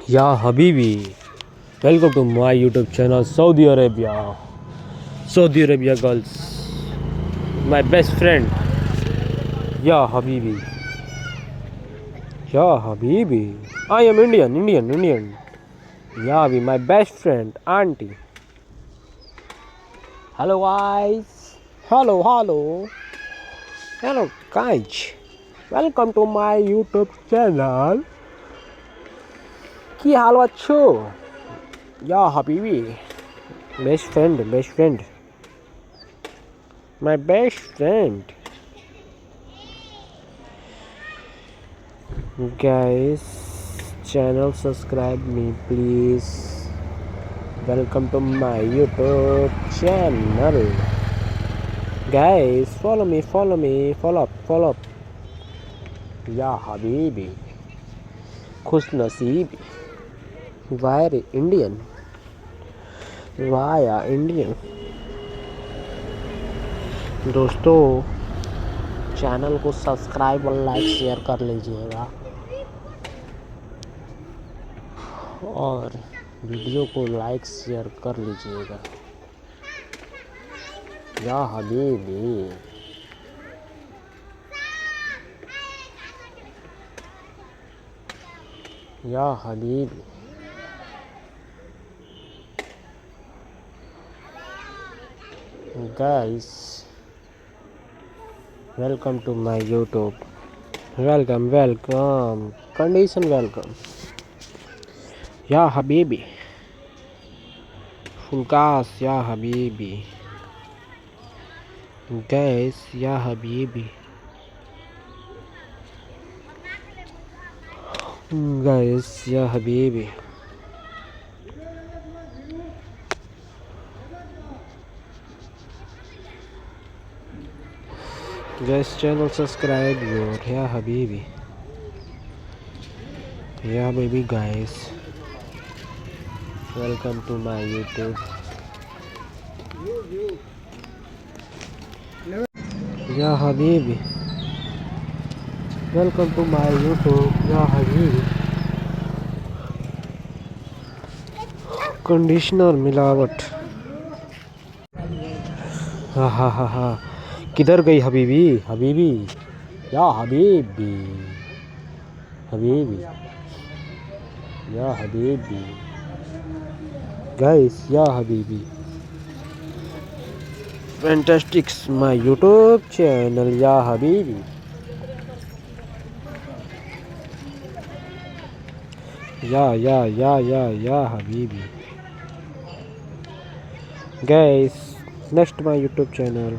Ya Habibi, welcome to my YouTube channel Saudi Arabia. Saudi Arabia girls, my best friend. Ya Habibi, Ya Habibi. I am Indian. Ya Habibi, my best friend, auntie. Hello guys. Hello guys. Welcome to my YouTube channel. কি হাল আছো? Ya Habibi, best friend, my best friend. Guys, channel subscribe me please. Welcome to my YouTube channel. Guys, follow me, follow up. Ya Habibi, खुश नसीब, wire Indian, via Indian. दोस्तों, channel को subscribe और like share कर लीजिएगा और video को like share कर लीजिएगा. या हबीबी, या Habibi. Guys, welcome to my YouTube. Welcome. Condition welcome. Ya Habibi. Full gas, Ya Habibi. Guys, Ya Habibi. Guys, Ya Habibi. Guys, channel subscribe your Ya Habibi. Ya baby guys. Welcome to my YouTube. Ya Habibi. Welcome to my YouTube. Ya Habibi. Conditioner मिलावट. हा. किधर गई हबीबी. या हबीबी. या Habibi. Guys, Ya Habibi. Fantastic, my YouTube channel, Ya Habibi. Ya Habibi. Guys, next my YouTube channel.